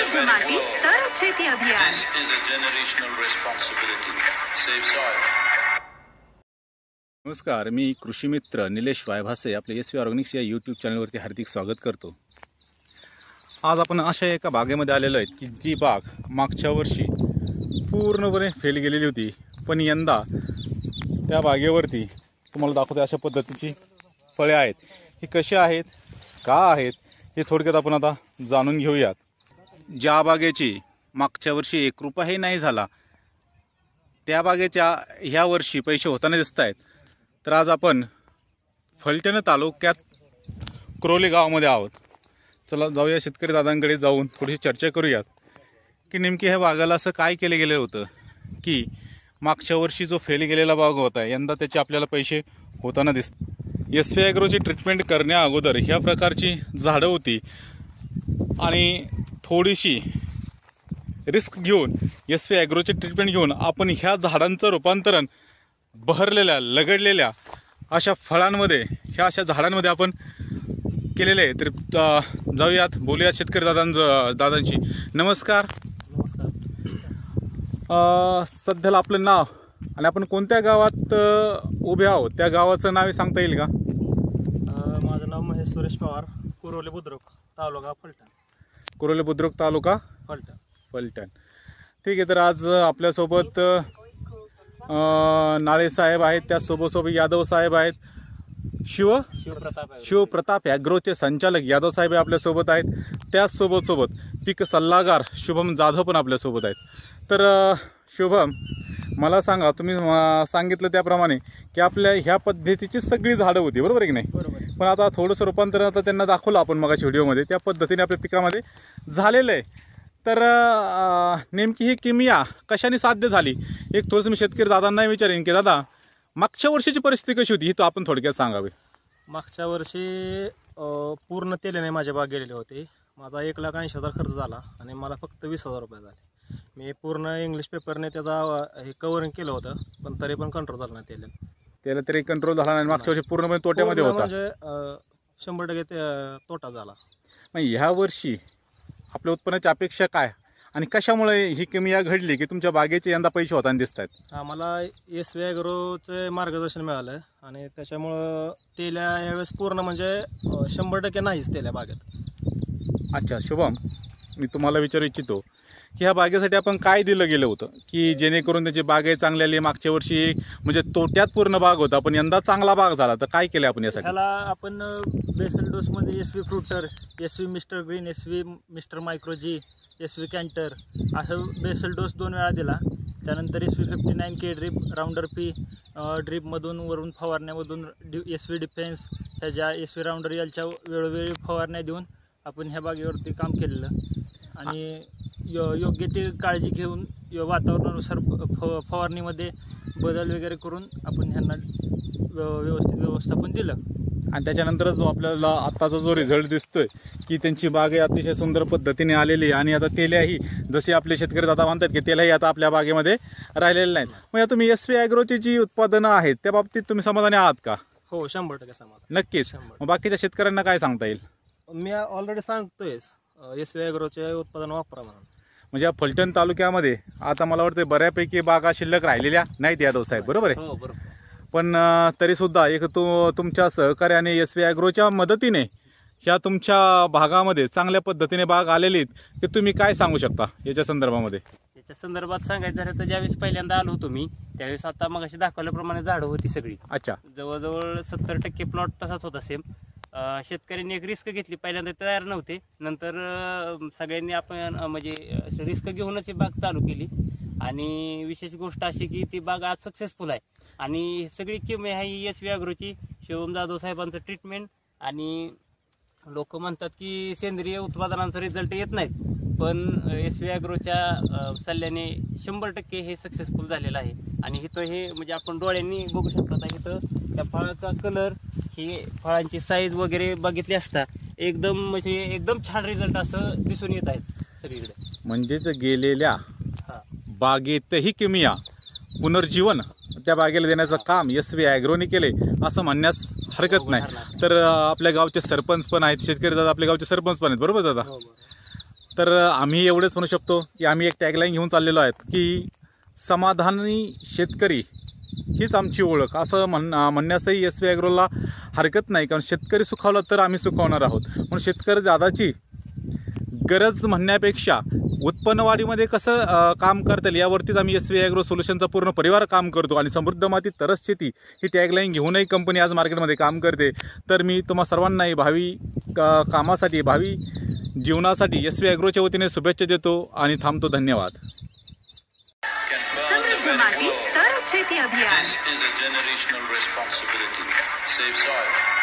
शुद्ध माती तर शेती अभियान. नमस्कार, मी कृषी मित्र निलेश वायभासे आपल्या SV ऑर्गॅनिक्स या यूट्यूब चॅनलवरती हार्दिक स्वागत करतो. आज आपण अशा एका बागेमध्ये आलेलो आहेत की ती बाग मागच्या वर्षी पूर्णपणे फेल गेलेली होती, पण यंदा त्या बागेवरती तुम्हाला दाखवते अशा पद्धतीची फळे आहेत. ही कशी आहेत, का आहेत, हे थोडक्यात आपण आता जाणून घेऊयात. ज्या बागेची मागच्या वर्षी 1 रुपयाही नाही झाला, त्या बागेच्या ह्या वर्षी पैसे होताना दिसत आहेत. तर आज आपण फलटण तालुक्यात क्रोली गावामध्ये आहोत. चला जाऊया शेतकरी दादांकडे जाऊन थोडीशी चर्चा करूयात की नेमकी ह्या बागाला असं काय केले गेले होतं की मागच्या वर्षी जो फेल गेलेला बाग होता यंदा त्याचे आपल्याला पैसे होताना दिसतात. SV ॲग्रोची ट्रीटमेंट करण्या अगोदर ह्या प्रकारची झाडं होती आणि थोडीशी रिस्क घेऊन SV ॲग्रोची ट्रीटमेंट घेऊन आपण ह्या झाडांचं रूपांतरण बहरलेल्या लगडलेल्या अशा फळांमध्ये, ह्या अशा झाडांमध्ये आपण केलेले आहे. तर जाऊयात, बोलूयात शेतकरी दादांची. नमस्कार. सध्याला आपलं नाव आणि आपण कोणत्या गावात उभे आहोत त्या गावाचं नाव सांगता येईल का? माझं नाव महेश सुरेश पवार, कुरोली बुद्रुक, तालुका फलटण. कुरोली बुद्रुक, तालुका फलटण. ठीक आहे. तर आज आपल्यासोबत नाळे साहेब आहेत, त्यासोबत यादव साहेब आहेत, शिवप्रताप ॲग्रोचे संचालक यादव साहेब आपल्यासोबत आहेत. त्याचसोबत पीक सल्लागार शुभम जाधव पण आपल्यासोबत आहेत. तर शुभम, मला सांगा, तुम्ही सांगितलं त्याप्रमाणे की आपल्या ह्या पद्धतीची सगळी झाडं होती, बरोबर आहे की नाही? बरोबर. पण आता थोडंसं रूपांतर आता त्यांना दाखवलं आपण मगाच्या व्हिडिओमध्ये, त्या पद्धतीने आपल्या पिकामध्ये झालेलं आहे. तर नेमकी ही किमिया कशाने साध्य झाली, एक थोडंसं मी शेतकरी दादांना विचारेन की दादा, मागच्या वर्षीची परिस्थिती कशी होती ही तो आपण थोडक्यात सांगावी. मागच्या वर्षी पूर्ण तेलाने माझ्या बाग गेलेले होते. माझा 1,80,000 खर्च झाला आणि मला फक्त 20,000 रुपये झाले. मी पूर्ण इंग्लिश पेपरने त्याचा हे कव्हरिंग केलं होतं, पण तरी पण कंट्रोल झाला नाही त्याला तरी कंट्रोल झाला नाही. मागच्या वर्षी पूर्णपणे तोट्यामध्ये होता, म्हणजे 100% तोटा झाला. मग ह्या वर्षी आपल्या उत्पन्नाची अपेक्षा काय आणि कशामुळे ही किमिया घडली की तुमच्या बागेचे यंदा पैसे होताना दिसत आहेत? आम्हाला SV ॲग्रोचे मार्गदर्शन मिळालं आणि त्याच्यामुळं तेल्या यावेळेस पूर्ण म्हणजे 100% नाहीच तेल्या बागेत. अच्छा शुभम, मी तुम्हाला विचारू इच्छितो की ह्या बागेसाठी आपण काय दिलं गेलं होतं की जेणेकरून त्याची बागे चांगली आली? मागच्या वर्षी म्हणजे तोट्यात पूर्ण बाग होता, पण यंदा चांगला बाग झाला, तर काय केलं आपण यासाठी? ह्याला आपण बेसल डोसमध्ये SV फ्रुटर, SV mister green, SV mister मायक्रोजी, SV कॅन्टर असं बेसल डोस 2 वेळा दिला. त्यानंतर SV59K ड्रीप, राऊंडर P ड्रीपमधून वरून फवारण्यामधून SV डिफेन्स, ह्याच्या SV राऊंडर याच्या वेळोवेळी फवारण्या देऊन आपण ह्या बागेवरती काम केलेलं आणि योग्य ते काळजी घेऊन वातावरणानुसार फवारणीमध्ये बदल वगैरे करून आपण ह्यांना व्यवस्थापन दिलं. आणि त्याच्यानंतरच जो आपल्याला आत्ताचा जो रिझल्ट दिसतोय की त्यांची बाग अतिशय सुंदर पद्धतीने आलेली आणि आता तेल्याही, जसे आपले शेतकरी दादा म्हणतात की तेल्याही आता आपल्या बागेमध्ये राहिलेले नाहीत. मग या तुम्ही SV ॲग्रोची जी उत्पादनं आहेत त्या बाबतीत तुम्ही समाधानी आहात का? हो, 100% समाधान. नक्कीच. मग बाकीच्या शेतकऱ्यांना काय सांगता येईल? मी ऑलरेडी सांगतोय SV ॲग्रोचे उत्पादन वापरा म्हणून. म्हणजे या फलटण तालुक्यामध्ये आता मला वाटतं बऱ्यापैकी बागा शिल्लक राहिलेल्या नाहीत यादव साहेब, बरोबर आहे? हो, बरोबर. पण तरीसुद्धा एक तुमच्या सहकार्याने SV ॲग्रोच्या मदतीने ह्या तुमच्या भागामध्ये चांगल्या पद्धतीने बाग आलेली आहेत, की तुम्ही काय सांगू शकता याच्या संदर्भामध्ये? याच्या संदर्भात सांगायचं झालं तर ज्यावेळेस पहिल्यांदा आलो होतो मी, त्यावेळेस आता मग अशी दाखवल्याप्रमाणे झाडं होती सगळी. अच्छा. जवळजवळ 70% प्लॉट तसाच होता सेम. शेतकऱ्यांनी एक रिस्क घेतली, पहिल्यांदा तयार नव्हते, नंतर सगळ्यांनी आपण म्हणजे रिस्क घेऊनच ही बाग चालू केली आणि विशेष गोष्ट अशी की ती बाग आज सक्सेसफुल आहे आणि सगळी किंमत आहे SV ॲग्रोची, शिवम जाधव साहेबांचं ट्रीटमेंट. आणि लोक म्हणतात की सेंद्रिय उत्पादनांचा रिझल्ट येत नाहीत, पण SV ॲग्रोच्या सल्ल्याने 100% हे सक्सेसफुल झालेलं आहे. आणि इथं हे म्हणजे आपण डोळ्यांनी बघू शकता, इथं त्या फळाचा कलर, ही फळांची साईज वगैरे बघितली असता एकदम म्हणजे एकदम छान रिझल्ट असं दिसून येत आहेत सगळीकडे. म्हणजेच गेलेल्या बागेतही किमिया पुनर्जीवन त्या बागेला देण्याचं काम SV ॲग्रोने केले असं म्हणण्यास हरकत नाही. तर आपल्या गावचे सरपंच पण आहेत, शेतकरी दादा आपल्या गावचे सरपंच पण आहेत, बरोबर दादा? तर आम्ही एवढंच म्हणू शकतो की आम्ही एक टॅगलाईन घेऊन चाललेलो आहेत की समाधानी शेतकरी हीच आमची ओळख, असं म्हणण्यासही एस व्ही ॲग्रोला हरकत नाही. कारण शेतकरी सुखावला तर आम्ही सुखावणार आहोत. म्हणून शेतकरी दादाची गरज म्हणण्यापेक्षा उत्पन्नवाढीमध्ये कसं काम करता येईल यावरतीच आम्ही एस व्ही ॲग्रो सोल्युशनचा पूर्ण परिवार काम करतो. आणि समृद्ध माती तरच शेती ही टॅगलाईन घेऊनही कंपनी आज मार्केटमध्ये काम करते. तर मी तुम्हा सर्वांनाही भावी कामासाठी, भावी जीवनासाठी एस व्ही ॲग्रोच्या वतीने शुभेच्छा देतो आणि थांबतो. धन्यवाद. समृद्ध माती तरच शेती अभियान. This is a generational responsibility. Save soil.